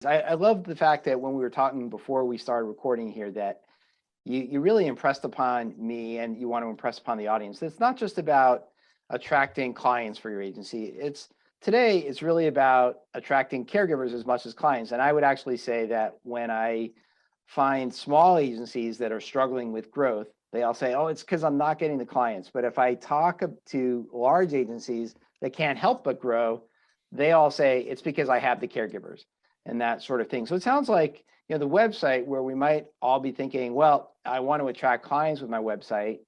I love the fact that when we were talking before we started recording here, that you really impressed upon me and you want to impress upon the audience. It's not just about attracting clients for your agency. Today it's really about attracting caregivers as much as clients. And I would actually say that when I find small agencies that are struggling with growth, they all say, oh, it's because I'm not getting the clients. But if I talk to large agencies that can't help but grow, they all say it's because I have the caregivers and that sort of thing. So it sounds like, the website, where we might all be thinking, well, I want to attract clients with my website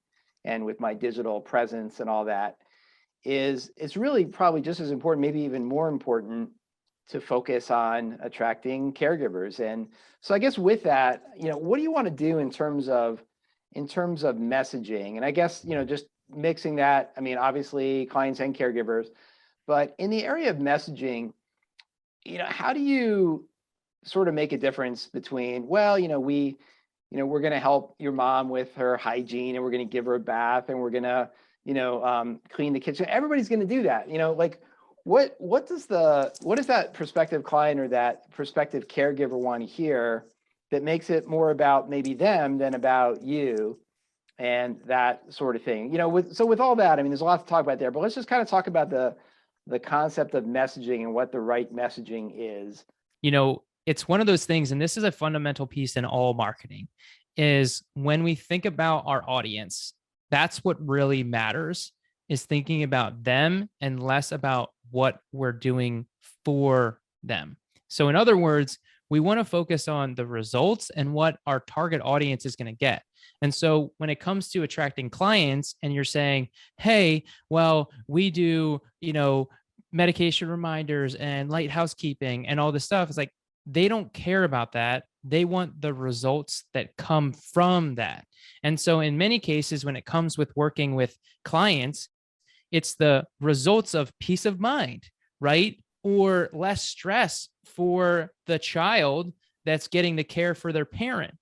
and with my digital presence and all that, it's really probably just as important, maybe even more important, to focus on attracting caregivers. And so I guess with that, what do you want to do in terms of messaging? And I guess, just mixing that, I mean, obviously clients and caregivers, but in the area of messaging, how do you sort of make a difference between, well, we're going to help your mom with her hygiene, and we're going to give her a bath, and we're going to, clean the kitchen. Everybody's going to do that. Like what does that prospective client or that prospective caregiver want to hear that makes it more about maybe them than about you, and that sort of thing. With all that, I mean, there's a lot to talk about there, but let's just kind of talk about the concept of messaging and what the right messaging is. It's one of those things, and this is a fundamental piece in all marketing, is when we think about our audience, that's what really matters, is thinking about them and less about what we're doing for them. So in other words, we want to focus on the results and what our target audience is going to get. And so when it comes to attracting clients and you're saying, hey, well, we do, medication reminders and light housekeeping and all this stuff, it's like, they don't care about that. They want the results that come from that. And so in many cases, when it comes with working with clients, it's the results of peace of mind, right? Or less stress for the child that's getting the care for their parent.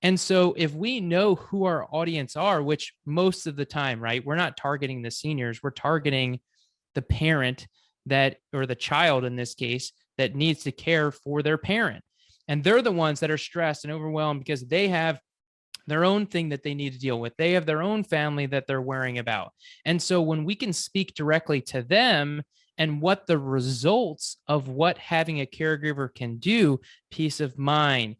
And so if we know who our audience are, which most of the time, right, we're not targeting the seniors, we're targeting the parent or the child in this case, that needs to care for their parent. And they're the ones that are stressed and overwhelmed because they have their own thing that they need to deal with. They have their own family that they're worrying about. And so when we can speak directly to them and what the results of what having a caregiver can do, peace of mind,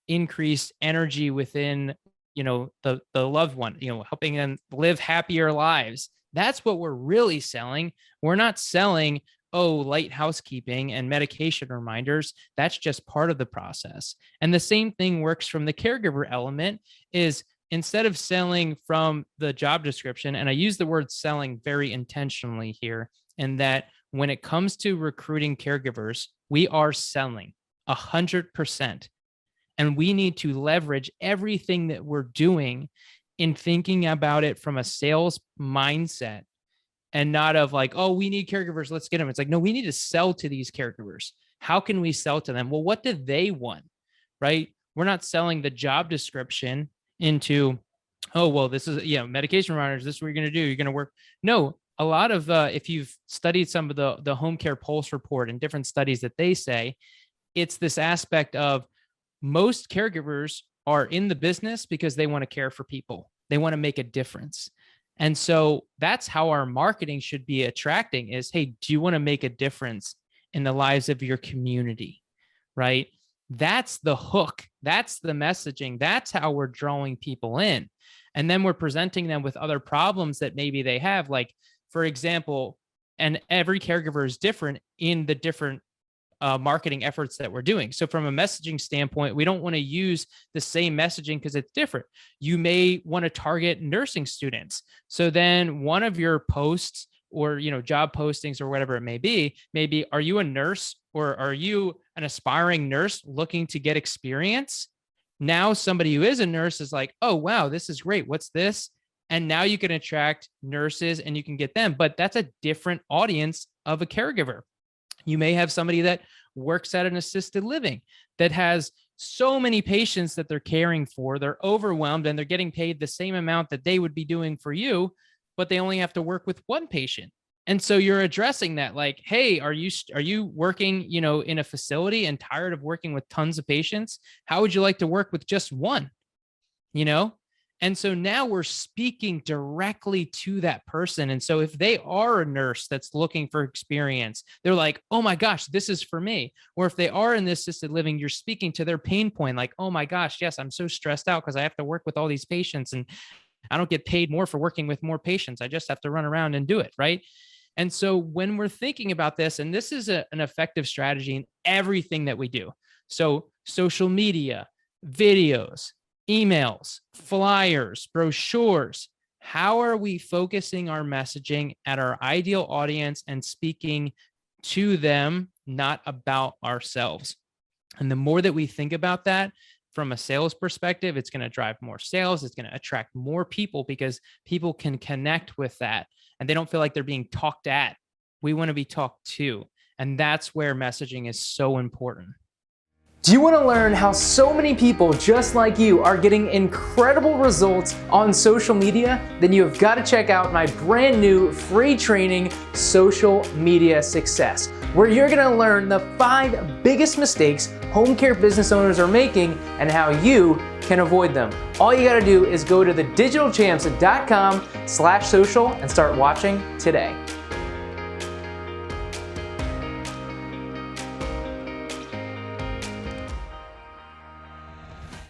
increased energy within, the loved one, helping them live happier lives. That's what we're really selling. We're not selling, light housekeeping and medication reminders. That's just part of the process. And the same thing works from the caregiver element, is instead of selling from the job description, and I use the word selling very intentionally here, and that when it comes to recruiting caregivers, we are selling 100%. And we need to leverage everything that we're doing in thinking about it from a sales mindset, and not of like, oh, we need caregivers, let's get them. It's like, no, we need to sell to these caregivers. How can we sell to them? Well, what do they want, right? We're not selling the job description into, oh, well, this is, medication reminders, this is what you're going to do. You're going to work. No, a lot of, if you've studied some of the home care pulse report and different studies that they say, it's this aspect of most caregivers are in the business because they want to care for people. They want to make a difference. And so that's how our marketing should be attracting is, hey, do you want to make a difference in the lives of your community, right? That's the hook. That's the messaging. That's how we're drawing people in. And then we're presenting them with other problems that maybe they have. Like, for example, and every caregiver is different in the different marketing efforts that we're doing. So from a messaging standpoint, we don't want to use the same messaging because it's different. You may want to target nursing students. So then one of your posts or, job postings or whatever it may be, maybe, are you a nurse or are you an aspiring nurse looking to get experience? Now somebody who is a nurse is like, oh, wow, this is great. What's this? And now you can attract nurses and you can get them, but that's a different audience of a caregiver. You may have somebody that works at an assisted living that has so many patients that they're caring for. They're overwhelmed and they're getting paid the same amount that they would be doing for you, but they only have to work with one patient. And so you're addressing that, like, hey, are you working, in a facility and tired of working with tons of patients? How would you like to work with just one? you know? And so now we're speaking directly to that person. And so if they are a nurse that's looking for experience, they're like, oh my gosh, this is for me. Or if they are in the assisted living, you're speaking to their pain point, like, oh my gosh, yes, I'm so stressed out because I have to work with all these patients and I don't get paid more for working with more patients. I just have to run around and do it. Right. And so when we're thinking about this, and this is an effective strategy in everything that we do. So social media, videos, emails, flyers, brochures. How are we focusing our messaging at our ideal audience and speaking to them, not about ourselves? And the more that we think about that from a sales perspective, it's going to drive more sales. It's going to attract more people because people can connect with that and they don't feel like they're being talked at. We want to be talked to. And that's where messaging is so important. Do you want to learn how so many people just like you are getting incredible results on social media? Then you have got to check out my brand new free training, Social Media Success, where you're going to learn the 5 biggest mistakes home care business owners are making and how you can avoid them. All you got to do is go to thedigitalchamps.com/social and start watching today.